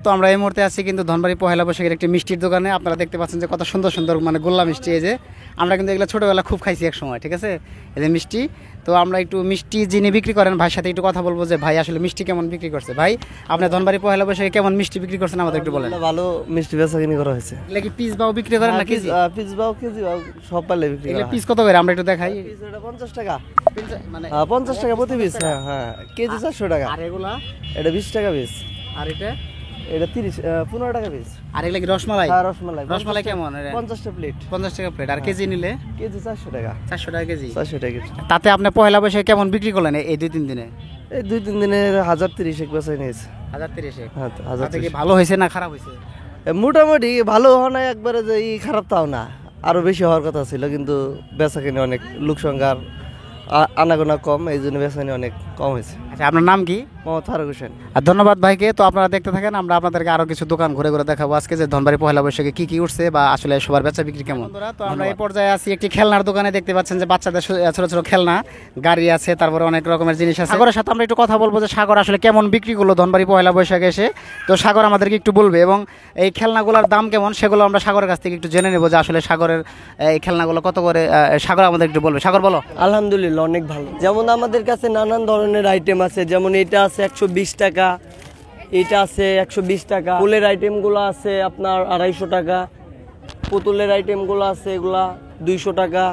তো আমরা এই মুহূর্তে আছি কিন্তু ধনবাড়ি পহেলা বৈশাখের একটি মিষ্টির দোকানে। আপনারা দেখতে পাচ্ছেন যে কত সুন্দর সুন্দর মানে গোল্লা মিষ্টি। এই যে আমরা কিন্তু এগুলো ছোটোবেলা খুব খাইছি এক সময়, ঠিক আছে, এই যে মিষ্টি। তো আমরা একটু মিষ্টি যিনি বিক্রি করেন ভাইয়ের সাথে একটু কথা বলবো যে ভাই আসলে মিষ্টি কেমন বিক্রি করছে। ভাই আপনি ধনবাড়ি পহেলা বৈশাখে কেমন মিষ্টি বিক্রি করছেন আমাদের একটু বলেন। ভালো মিষ্টি বেচাকিনি করা হয়েছে। এগুলো কি পিস বাও বিক্রি করেন না কেজি? পিস বাও কেজি বাও সব পালে বিক্রি করা এগুলো পিস কত করে আমরা একটু দেখাই। পিস এটা 50 টাকা, মানে 50 টাকা প্রতি পিস। হ্যাঁ হ্যাঁ, কেজি 400 টাকা। আর এগুলা এটা 20 টাকা পিস। আর এটা 15 টাকা পিস। আর এগুলা কি রসমালাই? হ্যাঁ রসমালাই। রসমালাই কেমন? 50 টাকা প্লেট। 50 টাকা প্লেট। আর কেজি নিলে কেজি 400 টাকা। 400 টাকা কেজি। 400 টাকা কেজি। তাতে আপনি পহেলা বৈশাখে কেমন বিক্রি করলেন এই 2-3 দিনে? এই 2-3 দিনে 1030 এক বেচা নিয়েছে। 1030। হ্যাঁ তাতে কি 1030। ভালো হয়েছে না খারাপ হয়েছে? মোটামুটি ভালো হয় না একবারে যে খারাপ তাও না, আরো বেশি হওয়ার কথা ছিল, কিন্তু বেচা কিনে অনেক লোক সংখ্যার আনাগোনা কম, এই জন্য বেচা কিনে অনেক কম হয়েছে। আচ্ছা, আপনার নাম কি? মোহাম্মদ ফারুক হোসেন। আর ধন্যবাদ ভাইকে। তো আপনারা দেখতে থাকেন, আমরা আপনাদেরকে আরো কিছু দোকান ঘুরে ঘুরে দেখাবো আজকে যে ধনবাড়ি পহেলা বৈশাখে কি কি উঠছে বা আসলে সবার বেচা বিক্রি কেমন। তো আমরা এই পর্যায়ে আছি একটি খেলনার দোকানে। দেখতে পাচ্ছেন যে বাচ্চাদের ছোট ছোট খেলনা গাড়ি আছে, তারপরে অনেক রকমের জিনিস আছে। সাগরের সাথে আমরা একটু কথা বলবো যে সাগর আসলে কেমন বিক্রি করলো ধনবাড়ি পহেলা বৈশাখে এসে। তো সাগর আমাদেরকে একটু বলবে এবং এই খেলনাগুলোর দাম কেমন সেগুলো আমরা সাগরের কাছ থেকে একটু জেনে নেবো যে আসলে সাগরের এই খেলনাগুলো কত করে। সাগর আমাদের একটু বলবে। সাগর বলো। আলহামদুলিল্লাহ অনেক ভালো। যেমন আমাদের কাছে নানান ধরনের আইটেম আছে, যেমন এটা আছে 120 টাকা, এটা আছে 120 টাকা। ফুলের আইটেমগুলো আছে আপনার 250 টাকা, পুতুলের আইটেমগুলো আছে এগুলা 200 টাকা।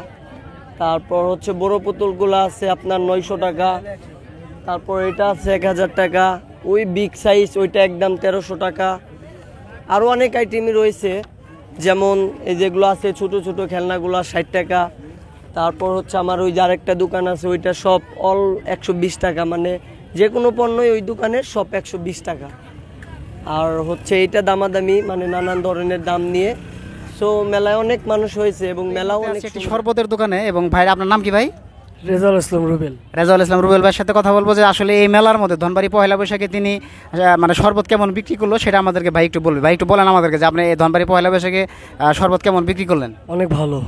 তারপর হচ্ছে বড় পুতুলগুলো আছে আপনার 900 টাকা। তারপর এটা আছে 1000 টাকা। ওই বিগ সাইজ ওইটা একদম 1300 টাকা। আরও অনেক আইটেমই রয়েছে, যেমন এই যেগুলো আছে ছোট ছোট খেলনাগুলো 60 টাকা। তারপর হচ্ছে আমার ওই যে আরেকটা দোকান আছে ওইটা সব অল 120 টাকা, মানে যে কোনো পণ্যই ওই দোকানের সব 120 টাকা। আর হচ্ছে এইটা দামাদামি, মানে নানান ধরনের দাম নিয়ে। সো মেলায় অনেক মানুষ হয়েছে এবং মেলাও অনেক। একটি শরবতের দোকানে। এবং ভাই আপনার নাম কি ভাই? রেজাউল ইসলাম রুবেল। রেজাউল ইসলাম রুবেল ভাইয়ের সাথে কথা বলবো যে আসলে এই মেলার মধ্যে ধনবাড়ি পহেলা বৈশাখে তিনি মানে শরবত কেমন বিক্রি করলো সেটা আমাদেরকে ভাই একটু বলবে। ভাই একটু বলেন আমাদেরকে যে আপনি এই ধনবাড়ি পহেলা বৈশাখে শরবত কেমন বিক্রি করলেন? অনেক ভালো,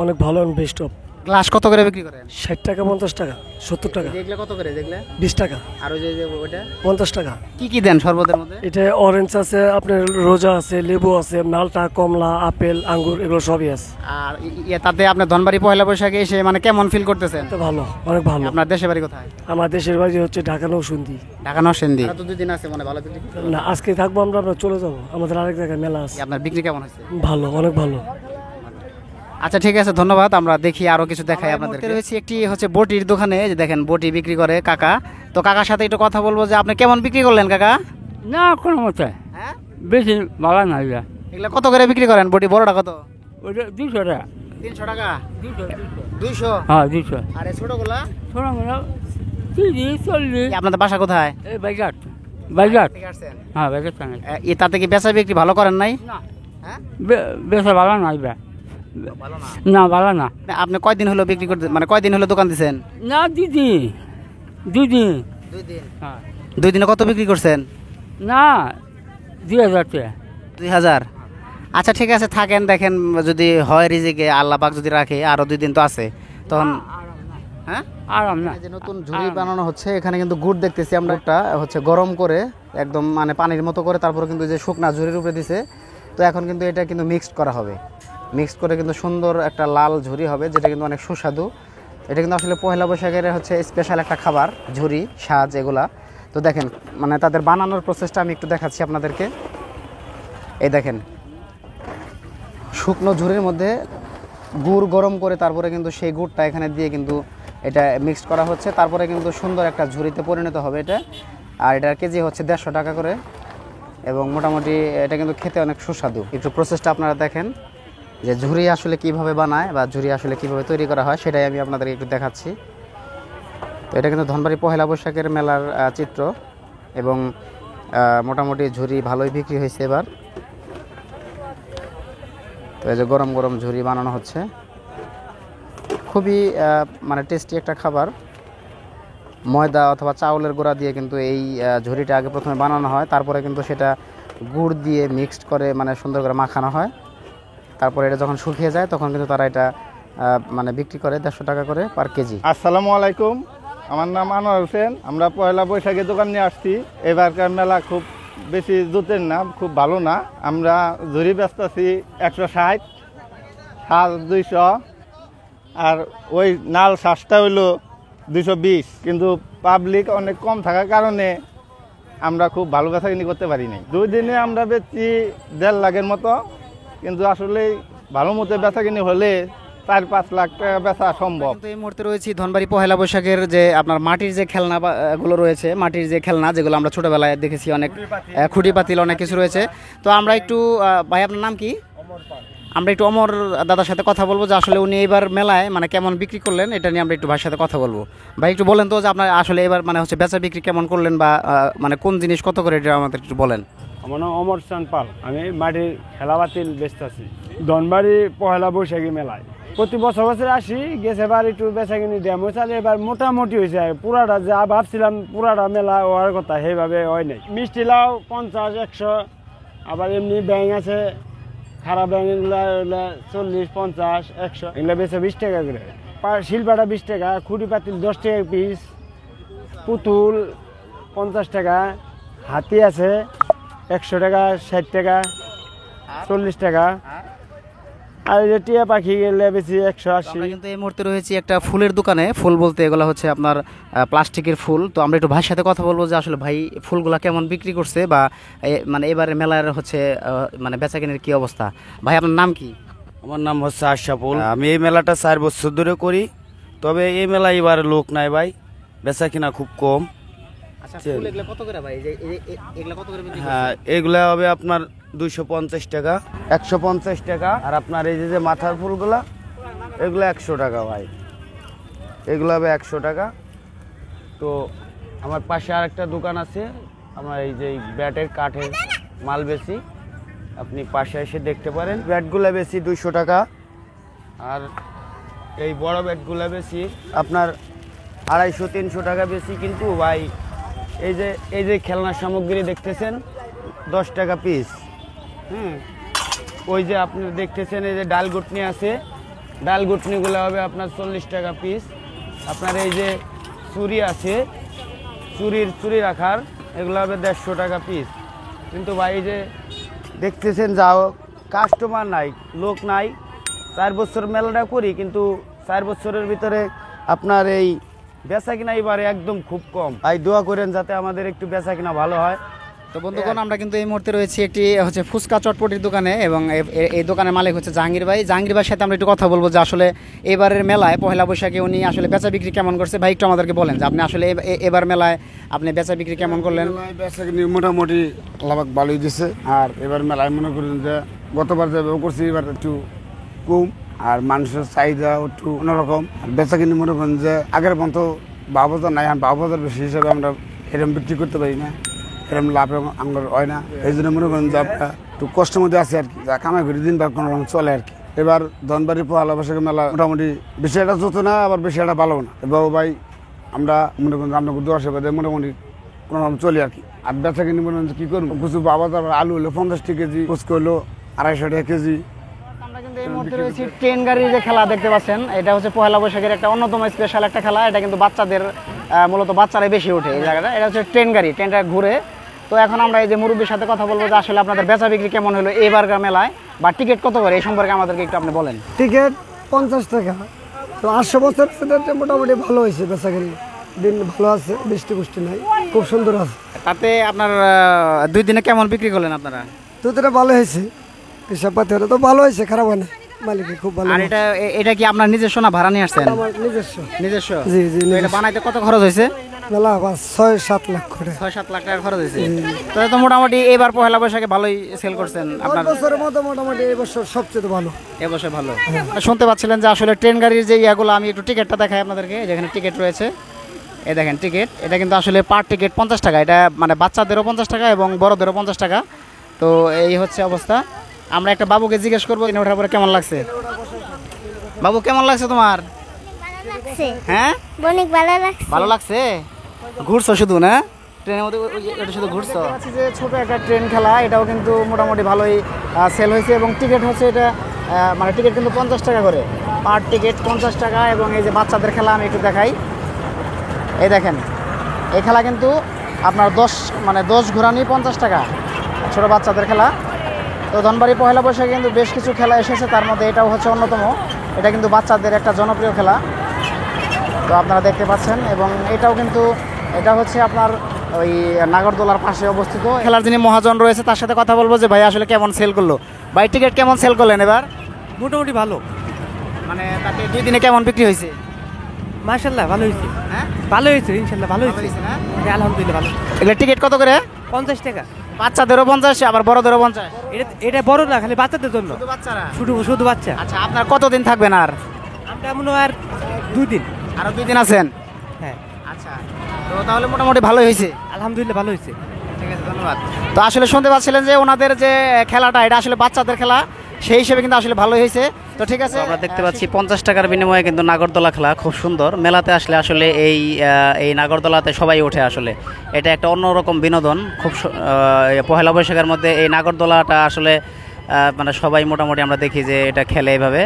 অনেক ভালো। Best of. গ্লাস কত করে বিক্রি করেন? 60 টাকা, 50 টাকা, 70 টাকা। দেখলে কত করে? দেখলে 20 টাকা। আর ওই যে ওটা 50 টাকা। কি কি দেন শরবতের মধ্যে? এটা অরেঞ্জ আছে, আপনার রোজা আছে, লেবু আছে, মালটা, কমলা, আপেল, আঙ্গুর, এগুলো সবই আছে। আর তাতে আপনি ধনবাড়ি পহেলা বৈশাখে এসে মানে কেমন ফিল করতেছেন? ভালো, অনেক ভালো। আপনার দেশের বাড়ি কোথায়? আমার দেশের বাড়ি হচ্ছে ঢাকা নৌসুন্দি। ঢাকা নরসিংদী। তো 2 দিন আছে মনে ভালো বিক্রি। না, আজকে থাকবো আমরা চলে যাবো, আমাদের আরেক জায়গায় মেলা আছে। আপনার বিক্রি কেমন হয়েছে? ভালো, অনেক ভালো। আচ্ছা ঠিক আছে, ধন্যবাদ। আমরা দেখি আরো কিছু দেখাই আপনাদের। রয়েছে একটি হচ্ছে বটির দোকানে, যে দেখেন বটি বিক্রি করে কাকা। তো কাকার সাথে একটু কথা বলবো যে আপনি কেমন বিক্রি করলেন কাকা? না কোনো মতে হ্যাঁ, বেশি ভালো না। এগুলা কত করে বিক্রি করেন? বটি বড়টা কত? ওইটা 200 টাকা। 300 টাকা। 200। 200? হ্যাঁ 200। আর এই ছোটগুলা? শোনো মানে 30, 40। আপনাদের বাসা কোথায়? এই বাইঘাট। বাইঘাট। ঠিক আছে। হ্যাঁ বাইঘাট টাঙ্গাইল। তাতে কি বেচা বিক্রি ভালো করেন নাই? না হ্যাঁ, বেশি ভালো না। ভালো না। না ভালো না। আপনি কয়দিন হলো বিক্রি করতে, মানে কয়দিন হলো দোকান দিছেন? না দিদি, দিদি। 2 দিন। হ্যাঁ 2 দিনে কত বিক্রি করছেন? না 2000 টাকা। 2000। আচ্ছা ঠিক আছে, থাকেন, দেখেন যদি হয় রিজিকে আল্লাহ পাক যদি রাখে আরো 2 দিন তো আছে তখন। হ্যাঁ, আরাম না। এই যে নতুন ঝুড়ি বানানো হচ্ছে, এখানে কিন্তু গুড় দেখতেছি আমরা একটা হচ্ছে গরম করে একদম মানে পানির মতো করে, তারপরে কিন্তু যে শুকনা ঝুড়ির উপরে দিছে। তো এখন কিন্তু এটা কিন্তু মিক্সড করা হবে, মিক্সড করে কিন্তু সুন্দর একটা লাল ঝুড়ি হবে, যেটা কিন্তু অনেক সুস্বাদু। এটা কিন্তু আসলে পহেলা বৈশাখের হচ্ছে স্পেশাল একটা খাবার, ঝুড়ি সাজ এগুলা। তো দেখেন মানে তাদের বানানোর প্রসেসটা আমি একটু দেখাচ্ছি আপনাদেরকে। এই দেখেন শুকনো ঝুড়ির মধ্যে গুড় গরম করে তারপরে কিন্তু সেই গুড়টা এখানে দিয়ে কিন্তু এটা মিক্সড করা হচ্ছে, তারপরে কিন্তু সুন্দর একটা ঝুড়িতে পরিণত হবে এটা। আর এটার কেজি হচ্ছে 150 টাকা করে, এবং মোটামুটি এটা কিন্তু খেতে অনেক সুস্বাদু। একটু প্রসেসটা আপনারা দেখেন যে ঝুড়ি আসলে কিভাবে বানায় বা ঝুড়ি আসলে কিভাবে তৈরি করা হয়, সেটাই আমি আপনাদেরকে একটু দেখাচ্ছি। তো এটা কিন্তু ধনবাড়ি পহেলা বৈশাখের মেলার চিত্র, এবং মোটামুটি ঝুড়ি ভালোই বিক্রি হয়েছে এবার। তো এই যে গরম গরম ঝুড়ি বানানো হচ্ছে, খুবই মানে টেস্টি একটা খাবার। ময়দা অথবা চাউলের গুঁড়া দিয়ে কিন্তু এই ঝুড়িটা আগে প্রথমে বানানো হয়, তারপরে কিন্তু সেটা গুড় দিয়ে মিক্সড করে মানে সুন্দর করে মাখানো হয়। তারপরে এটা যখন শুকিয়ে যায় তখন কিন্তু তারা এটা মানে বিক্রি করে 150 টাকা করে পার কেজি। আসসালামু আলাইকুম, আমার নাম আনোয়ার হোসেন। আমরা পয়লা বৈশাখে দোকান নিয়ে আসছি। এবারকার মেলা খুব বেশি জুতের না, খুব ভালো না। আমরা ঝুড়ি ব্যস্ত আছি 160, শাল 200, আর ওই নাল শ্বাসটা হইলো 220। কিন্তু পাবলিক অনেক কম থাকার কারণে আমরা খুব ভালো বেচাকিনি করতে পারি নাই। 2 দিনে আমরা বেচছি 1.5 লাখের মতো, কিন্তু আসলে ভালো মতো বেচাকিনি হলে 4-5 লাখ টাকা বেচা সম্ভব। কিন্তু এই মুহূর্তে রয়েছি ধনবাড়ি পহেলা বৈশাখের যে আপনার মাটির যে খেলনা গুলো রয়েছে, মাটির যে খেলনা যেগুলো আমরা ছোটবেলায় দেখেছি, অনেক খুঁটি পাতিল অনেক কিছু রয়েছে। তো আমরা একটু ভাই আপনার নাম কি? আমরা একটু অমর দাদার সাথে কথা বলবো যে আসলে উনি এবার মেলায় মানে কেমন বিক্রি করলেন, এটা নিয়ে আমরা একটু ভাইয়ের সাথে কথা বলবো। ভাই একটু বলেন তো যে আপনার আসলে এবার মানে হচ্ছে বেচা বিক্রি কেমন করলেন, বা মানে কোন জিনিস কত করে, এটা আমাদের একটু বলেন। আমার নাম অমর চাঁদ পাল, আমি মাটির খেলাবাতিল বেচতেছি ধনবাড়ি পহেলা বৈশাখী মেলায়। প্রতি বছর বছর আসি, গেছে বার একটু বেচা কিনি ড্যামো চালে, এবার মোটামুটি হয়েছে। পুরাটা যা ভাবছিলাম পুরাটা মেলা হওয়ার কথা সেইভাবে হয় নাই। মিষ্টি লাউ 50, 100, আবার এমনি ব্যাং আছে, খারাপ ব্যাং এগুলো 40, 50, 100, এগুলো বেচে 20 টাকা করে। শিলপাটা 20 টাকা, খুঁটি পাতিল 10 টাকা পিস, পুতুল 50 টাকা, হাতি আছে 100 টাকা, 60 টাকা, 40 টাকা, আর টিয়া পাখি গেলে বেশি 180। আমরা কিন্তু এই মুহূর্তে রয়েছি একটা ফুলের দোকানে। ফুল বলতে এগুলো হচ্ছে আপনার প্লাস্টিকের ফুল। তো আমরা একটু ভাইয়ের সাথে কথা বলবো যে আসলে ভাই ফুলগুলা কেমন বিক্রি করছে, বা মানে এবারে মেলার হচ্ছে মানে বেচাকেনার কি অবস্থা। ভাই আপনার নাম কি? আমার নাম হচ্ছে আশরাফুল। আমি এই মেলাটা 4 বছর ধরে করি, তবে এই মেলায় এবার লোক নাই ভাই, বেচা কিনা খুব কম। আচ্ছা, ফুল এগুলা কত করে ভাই? এগুলা কত করে বিক্রি করছেন? হ্যাঁ, এগুলা হবে আপনার 250 টাকা, 150 টাকা। আর আপনার এই যে মাথার ফুলগুলা, এগুলো 100 টাকা ভাই, এগুলো হবে 100 টাকা। তো আমার পাশে আরেকটা দোকান আছে, আমার এই যে ব্যাটের কাঠের মাল বেশি, আপনি পাশে এসে দেখতে পারেন। ব্যাটগুলো বেশি 200 টাকা, আর এই বড় ব্যাটগুলো বেশি আপনার 250-300 টাকা বেশি। কিন্তু ভাই এই যে খেলনার সামগ্রী দেখতেছেন 10 টাকা পিস। ওই যে আপনি দেখতেছেন এই যে ডাল গুটনি আছে, ডাল গুটনিগুলো হবে আপনার 40 টাকা পিস। আপনার এই যে চুড়ি আছে, চুড়ি রাখার, এগুলো হবে 150 টাকা পিস। কিন্তু ভাই এই যে দেখতেছেন যাও কাস্টমার নাই, লোক নাই। 4 বছর মেলাটা করি, কিন্তু 4 বছরের ভিতরে আপনার এই বেচা কিনা এবারে একদম খুব কম। ভাই দোয়া করেন যাতে আমাদের একটু বেচা কিনা ভালো হয়। তো বন্ধুগণ, আমরা কিন্তু এই মুহূর্তে রয়েছি একটি হচ্ছে ফুচকা চটপটির দোকানে, এবং এই দোকানের মালিক হচ্ছে জাহাঙ্গীর ভাই। জাহাঙ্গীর ভাইয়ের সাথে আমরা একটু কথা বলবো যে আসলে এবারের মেলায় পহেলা বৈশাখে উনি আসলে বেচা বিক্রি কেমন করছে। ভাই একটু আমাদেরকে বলেন যে আপনি আসলে এবার মেলায় আপনি বেচা বিক্রি কেমন করলেন? বেচা কিনি মোটামুটি লাভ ভালোই দিছে। আর এবার মেলায় মনে করেন যে গতবার যেভাবে করছি এবার একটু কম, আর মানুষের চাহিদা একটু অন্যরকম। বেচা কিনি মনে করেন যে আগের মতো 12,000 নাই, 12,000 বেশি হিসাবে আমরা এরকম বিক্রি করতে পারি না, এরকম লাভ আমার হয় না। এই জন্য মনে করেন যে আমরা একটু কষ্টের মধ্যে আছি আর কি, যা কামাই করে দিন বা কোনো রকম চলে আর কি। এবার ধনবাড়ি পহেলা বৈশাখী মেলা মোটামুটি বেশি একটা যত না, আবার বেশি একটা ভালো না। এবার ভাই আমরা মনে করেন আপনাকে 10 টাকা মোটামুটি কোনো রকম চলি আর কি। আর বেচা কিনি মনে করেন কী করবো, কিছু বাবা আলু হলো 50 টাকা কেজি, ফুচকা হলো 250 টাকা কেজি। আমরা কিন্তু এই মুহূর্তে রয়েছি ট্রেন গাড়ির যে খেলা দেখতে পাচ্ছেন, এটা হচ্ছে পহেলা বৈশাখের একটা অন্যতম স্পেশাল একটা খেলা। এটা কিন্তু বাচ্চাদের মূলত বাচ্চারাই বেশি ওঠে এই জায়গাটা। এটা হচ্ছে ট্রেন গাড়ি, ট্রেনটা ঘুরে। তো এখন আমরা এই যে মুরব্বীর সাথে কথা বলবো যে আসলে আপনাদের বেচা বিক্রি কেমন হলো এবারকার মেলায়, বা টিকিট কত করে, এই সম্পর্কে আমাদেরকে একটু আপনি বলেন। টিকিট 50 টাকা। তো 800 বছর মোটামুটি ভালো হয়েছে, বেচা কিনি দিন ভালো আছে, বৃষ্টি বুষ্টি নাই, খুব সুন্দর আছে। তাতে আপনার 2 দিনে কেমন বিক্রি করলেন আপনারা? তো এটা ভালো হয়েছে, হিসাব পাতি হলে তো ভালো হয়েছে, খারাপ হয় না, মালিকের খুব ভালো। আর এটা কি আপনার নিজস্ব না ভাড়া নিয়ে আসছেন? আমার নিজস্ব। নিজস্ব? জি জি। তো এটা বানাইতে কত খরচ হয়েছে? মেলা 6-7 লাখ করে। 6-7 লাখ টাকা খরচ হয়েছে। তাহলে তো মোটামুটি এবার পহেলা বৈশাখে ভালোই সেল করছেন আপনার। বছরের মতো মোটামুটি এই বছর সবচেয়ে ভালো। এবছর ভালো। শুনতে পাচ্ছিলেন যে আসলে ট্রেন গাড়ির যে ইয়াগুলো, আমি একটু টিকিটটা দেখাই আপনাদেরকে। যেখানে টিকিট রয়েছে, এই দেখেন টিকিট। এটা কিন্তু আসলে পার টিকিট 50 টাকা। এটা মানে বাচ্চাদেরও 50 টাকা এবং বড়দেরও 50 টাকা। তো এই হচ্ছে অবস্থা। আমরা একটা বাবুকে জিজ্ঞেস করবো এখানে ওঠার পরে কেমন লাগছে। বাবু কেমন লাগছে তোমার? হ্যাঁ, অনেক ভালো লাগছে। ভালো লাগছে। ঘুরছো শুধু না ট্রেনের মধ্যে? এটা শুধু ঘুরছো? যে ছোট একটা ট্রেন খেলা, এটাও কিন্তু মোটামুটি ভালোই সেল হয়েছে। এবং টিকিট হচ্ছে এটা মানে টিকিট কিন্তু 50 টাকা করে, পার টিকিট 50 টাকা। এবং এই যে বাচ্চাদের খেলা আমি একটু দেখাই, এই দেখেন এই খেলা কিন্তু আপনার 10 ঘোরানি 50 টাকা, ছোটো বাচ্চাদের খেলা। তো ধনবাড়ি পহেলা বৈশাখে কিন্তু বেশ কিছু খেলা এসেছে, তার মধ্যে এটাও হচ্ছে অন্যতম। এটা কিন্তু বাচ্চাদের একটা জনপ্রিয় খেলা, তো আপনারা দেখতে পাচ্ছেন। এবং এটাও কিন্তু এটা হচ্ছে আপনার ওই নাগরদোলার পাশে অবস্থিত। খেলার যিনি মহাজন রয়েছে তার সাথে কথা বলবো যে ভাই আসলে কেমন সেল করলো। ভাই টিকিট কেমন সেল করলেন এবার? মোটামুটি ভালো, মানে তাতে 2 দিনে কেমন বিক্রি হয়েছে? মাশাআল্লাহ ভালো হয়েছে। হ্যাঁ ভালো হয়েছে, ইনশাআল্লাহ ভালো হয়েছে। না হ্যাঁ, আলহামদুলিল্লাহ ভালো। এগুলো টিকিট কত করে? 50 টাকা। বাচ্চাদেরও 50, আবার বড়দেরও 50? এটা বড় না, খালি বাচ্চাদের জন্য, শুধু বাচ্চারা? শুধু বাচ্চা। আচ্ছা, আপনার কতদিন থাকবেন আর? আমরা মনে হয় আর 2 দিন। আরো 2 দিন আছেন? হ্যাঁ। আচ্ছা, তো তাহলে মোটামুটি ভালোই হয়েছে। আলহামদুলিল্লাহ ভালো হয়েছে। ঠিক আছে, ধন্যবাদ। তো আসলে শুনতে পাচ্ছিলেন যে ওনাদের যে খেলাটা এটা আসলে বাচ্চাদের খেলা, সেই হিসেবে কিন্তু আসলে ভালোই হয়েছে। তো ঠিক আছে, আমরা দেখতে পাচ্ছি 50 টাকার বিনিময়ে কিন্তু নাগরদোলা খেলা খুব সুন্দর। মেলাতে আসলে আসলে এই নাগরদোলাতে সবাই ওঠে। আসলে এটা একটা অন্যরকম বিনোদন। খুব পহেলা বৈশাখের মধ্যে এই নাগরদোলাটা আসলে মানে সবাই মোটামুটি আমরা দেখি যে এটা খেলে এইভাবে।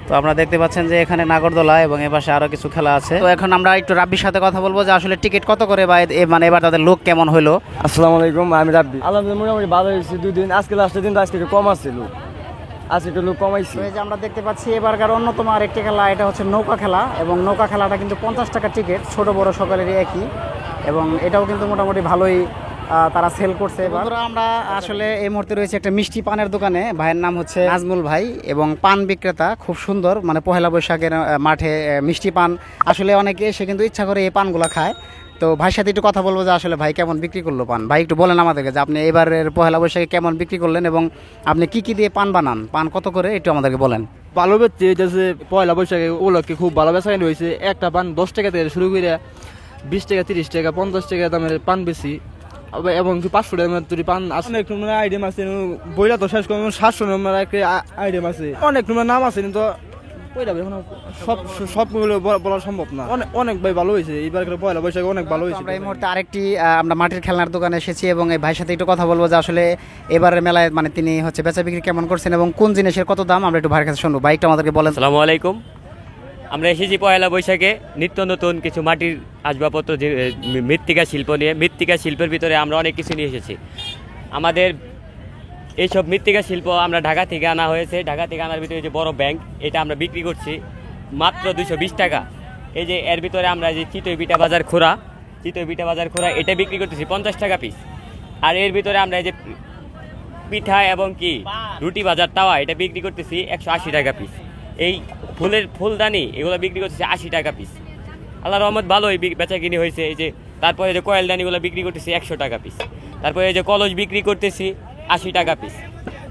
তো আপনারা দেখতে পাচ্ছেন যে এখানে নাগরদোলা এবং এ পাশে আরও কিছু খেলা আছে। তো এখন আমরা একটু রাব্বির সাথে কথা বলবো যে আসলে টিকিট কত করে বা মানে এবার তাদের লোক কেমন হলো। আসসালামু আলাইকুম, আমি রাব্বি। আলহামদুলিল্লাহ মোটামুটি ভালো হয়েছে 2 দিন। আজকে লাস্টের দিন তো আজকে একটু কম আসছিল, আজকে একটু লোক কমাইছি। এই যে আমরা দেখতে পাচ্ছি এবারকার অন্যতম আরেকটি খেলা, এটা হচ্ছে নৌকা খেলা। এবং নৌকা খেলাটা কিন্তু 50 টাকা টিকিট, ছোট বড় সকলেরই একই। এবং এটাও কিন্তু মোটামুটি ভালোই তারা সেল করছে। বন্ধুরা, আমরা আসলে এই মুহূর্তে রয়েছে একটা মিষ্টি পানের দোকানে। ভাইয়ের নাম হচ্ছে নাজমুল ভাই এবং পান বিক্রেতা, খুব সুন্দর। মানে পহেলা বৈশাখের মাঠে মিষ্টি পান আসলে অনেকে এসে কিন্তু ইচ্ছা করে এই পানগুলো খায়। তো ভাইয়ের সাথে একটু কথা বলবো যে আসলে ভাই কেমন বিক্রি করলো পান। ভাই একটু বলেন আমাদেরকে যে আপনি এবারের পহেলা বৈশাখে কেমন বিক্রি করলেন এবং আপনি কি কি দিয়ে পান বানান, পান কত করে একটু আমাদেরকে বলেন। ভালো বেচছে, এটা যে পয়লা বৈশাখে ওগুলোকে খুব ভালো বেচা-কিনি হয়েছে। একটা পান 10 টাকা থেকে শুরু করে 20 টাকা, 30 টাকা, 50 টাকা দামের পান বেশি, এবং 500 টাকার তৈরি পান আছে। অনেক আইটেম আছে, বইটা তো শেষ করে 700 নম্বর একটা আইটেম আছে, অনেক নাম আছে, কিন্তু সবগুলো বলা সম্ভব না। অনেক ভাই ভালো হয়েছে এবার পয়লা বৈশাখে, অনেক ভালো হয়েছে। আমরা এই মুহূর্তে আরেকটি আমরা মাটির খেলনার দোকানে এসেছি এবং এই ভাইয়ের সাথে একটু কথা বলবো যে আসলে এবারের মেলায় মানে তিনি হচ্ছে বেচা বিক্রি কেমন করছেন এবং কোন জিনিসের কত দাম, আমরা একটু ভাইয়ের কাছে শুনবো। ভাইটা আমাদেরকে বলেন। আসসালামু আলাইকুম, আমরা এসেছি পয়লা বৈশাখে নিত্য নতুন কিছু মাটির আসবাবপত্র, যে মৃত্তিকা শিল্প নিয়ে। মৃত্তিকা শিল্পের ভিতরে আমরা অনেক কিছু নিয়ে এসেছি। আমাদের এইসব মৃত্তিকা শিল্প আমরা ঢাকা থেকে আনা হয়েছে। ঢাকা থেকে আনার ভিতরে যে বড় ব্যাংক, এটা আমরা বিক্রি করছি মাত্র 220 টাকা। এই যে এর ভিতরে আমরা যে চিতই পিঠা বাজার খোড়া এটা বিক্রি করতেছি 50 টাকা পিস। আর এর ভিতরে আমরা এই যে পিঠা এবং কি রুটি বাজার তাওয়া, এটা বিক্রি করতেছি 180 টাকা পিস। এই ফুলদানি এগুলো বিক্রি করতেছি 80 টাকা পিস। আল্লাহর রহমত ভালোই বেচা কিনি হয়েছে। এই যে তারপরে যে কয়েলদানিগুলো বিক্রি করতেছি 100 টাকা পিস। তারপরে এই যে কলস বিক্রি করতেছি 80 টাকা পিস।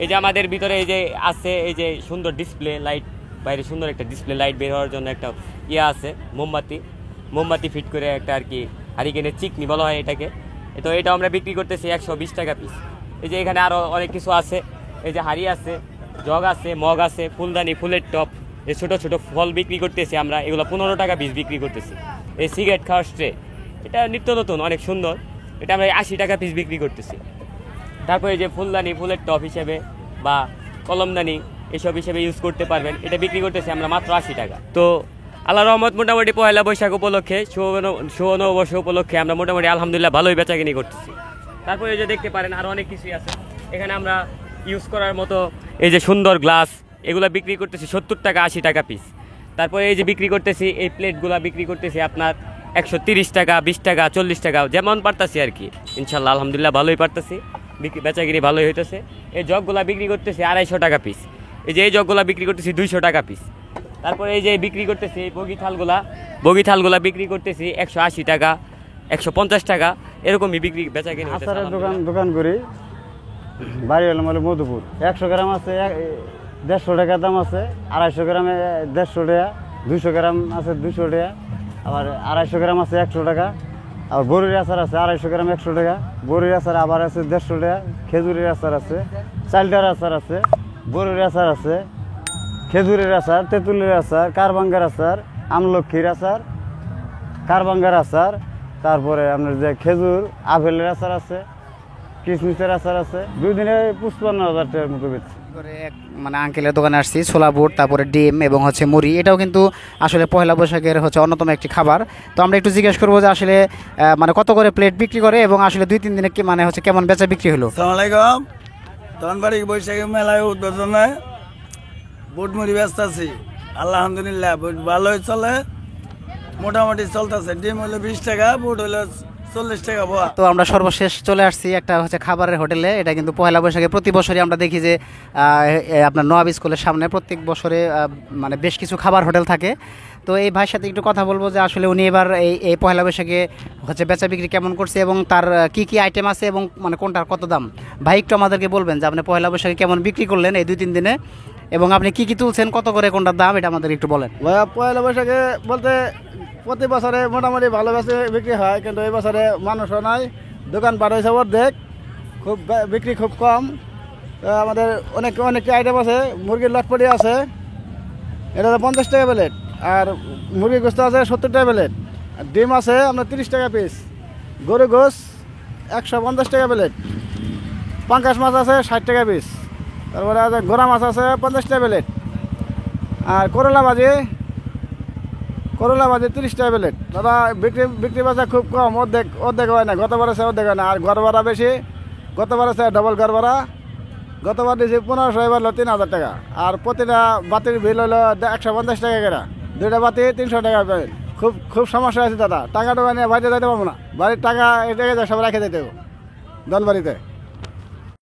এই যে আমাদের ভিতরে এই যে আছে এই যে সুন্দর ডিসপ্লে লাইট, বাইরে সুন্দর একটা ডিসপ্লে লাইট বের হওয়ার জন্য একটা আছে, মোমবাতি ফিট করে একটা আর কি হারিকেনের চিকনি বলা হয় এটাকে। তো এটা আমরা বিক্রি করতেছি 120 টাকা পিস। এই যে এখানে আরও অনেক কিছু আছে, এই যে হাড়ি আছে, জগ আছে, মগ আছে, ফুলদানি, ফুলের টপ, এই ছোটো ছোটো ফল বিক্রি করতেছি আমরা, এগুলো 15 টাকা পিস বিক্রি করতেছি। এই সিগারেট খাওয়ার ট্রে, এটা নিত্য নতুন অনেক সুন্দর, এটা আমরা 80 টাকা পিস বিক্রি করতেছি। তারপরে যে ফুলদানি, ফুলের টপ হিসেবে বা কলমদানি এসব হিসেবে ইউজ করতে পারবেন, এটা বিক্রি করতেছি আমরা মাত্র 80 টাকা। তো আল্লাহর রহমত মোটামুটি পয়লা বৈশাখ উপলক্ষে, নববর্ষ উপলক্ষে আমরা মোটামুটি আলহামদুলিল্লাহ ভালোই বেচাকিনি করতেছি। তারপরে এই যে দেখতে পারেন আরও অনেক কিছুই আছে এখানে আমরা ইউজ করার মতো। এই যে সুন্দর গ্লাস, এগুলো বিক্রি করতেছি 70 টাকা, 80 টাকা পিস। তারপরে এই যে বিক্রি করতেছি এই প্লেটগুলো বিক্রি করতেছি আপনার 130 টাকা, 20 টাকা, 40 টাকা, যেমন পারতাছি আর কি। ইনশাল্লাহ আলহামদুলিল্লাহ ভালোই পারতাছি, বেচাকিনি ভালোই হইতেছে। এই জগগুলা বিক্রি করতেছি 250 টাকা পিস। এই যে এই জগগুলা বিক্রি করতেছি 200 টাকা পিস। তারপরে এই যে বিক্রি করতেছি এই বগি থালগুলা বিক্রি করতেছি 180 টাকা, 150 টাকা, এরকমই বিক্রি বেচাকিনি হইতেছে। আচারের দোকান করি, বাড়ি হলাম হলো মধুপুর। 100 গ্রাম আছে 150 টাকা দাম আছে, 250 গ্রামে 150 টাকা, 200 গ্রাম আছে 200 টাকা, আবার 250 গ্রাম আছে 100 টাকা। আর বড়ির আচার আছে 250 গ্রাম 100 টাকা, বড়ির আচার আবার আছে 150 টাকা। খেজুরের আচার আছে, চালটার আচার আছে, বড়ির আচার আছে, খেজুরের আচার, তেঁতুলের আচার, কারবাঙ্গার আচার, আমলক্ষীর আচার, কারবাঙ্গার আচার। তারপরে আপনার যে খেজুর আপেলের আচার আছে, কিশমিশের আচার আছে 2 দিনে 55,000 টাকার মতো বেচছি। করে মানে আঙ্কেলের দোকানে আসছি, ছোলা বুট, তারপরে ডিম এবং হচ্ছে মুড়ি। এটাও কিন্তু আসলে পয়লা বৈশাখের হচ্ছে অন্যতম একটি খাবার। তো আমরা একটু জিজ্ঞেস করবো যে আসলে মানে কত করে প্লেট বিক্রি করে এবং আসলে 2-3 দিনে কি মানে হচ্ছে কেমন বেচা বিক্রি হলো। আসসালামু আলাইকুম। ধনবাড়ি বৈশাখী মেলায় উদ্বোধনে বুট মুড়ি ব্যস্ত আছি। আলহামদুলিল্লাহ বুট ভালোই চলে, মোটামুটি চলতেছে। ডিম হলো 20 টাকা, বুট হলো 40 টাকা পোয়া। তো আমরা সর্বশেষ চলে আসছি একটা হচ্ছে খাবারের হোটেলে। এটা কিন্তু পয়লা বৈশাখে প্রতি বছরই আমরা দেখি যে আপনার নওয়াব স্কুলের সামনে প্রত্যেক বছরে মানে বেশ কিছু খাবার হোটেল থাকে। তো এই ভাইয়ের সাথে একটু কথা বলবো যে আসলে উনি এবার এই পয়লা বৈশাখে হচ্ছে বেচা বিক্রি কেমন করছে এবং তার কি কি আইটেম আছে এবং মানে কোনটার কত দাম। ভাই একটু আমাদেরকে বলবেন যে আপনি পয়লা বৈশাখে কেমন বিক্রি করলেন এই 2-3 দিনে এবং আপনি কি কি তুলছেন, কত করে কোনটার দাম, এটা আমাদের একটু বলেন। ভাইয়া পয়লা বৈশাখে বলতে প্রতি বছরে মোটামুটি ভালো বেশি বিক্রি হয়, কিন্তু এই বছরে মানুষও নাই, দোকান পাট হয়েছে অর্ধেক, খুব বিক্রি খুব কম। আমাদের অনেকটা আইটেম আছে। মুরগির লটপটি আছে, এটা 50 টাকা প্লেট, আর মুরগির গোস্ত আছে 70 টাকা প্লেট, আর ডিম আছে আপনার 30 টাকা পিস, গরু গোস 150 টাকা প্লেট, পাঙ্কাশ মাছ আছে 60 টাকা পিস, তারপরে আছে গোড়া মাছ আছে 50 টাকা প্লেট, আর করলা ভাজি 30 টাকা প্লেট। দাদা বিক্রি বাজা খুব কম, অর্ধেক হয় না, গতবার আছে অর্ধেক হয় না। আর ঘর ভাড়া বেশি, গতবার আছে ডবল ঘর ভাড়া, গতবার দিয়েছি 1500, এবার হলো 3000 টাকা। আর প্রতিটা বাতির বিল হলো 150 টাকা করে, 2টা বাতি 300 টাকা বিল। খুব সমস্যা আছে দাদা, টাকা নিয়ে বাড়িতে যাইতে পারবো না, বাড়ির টাকা এই জায়গায় সব রেখে দিতে হবে ধনবাড়িতে।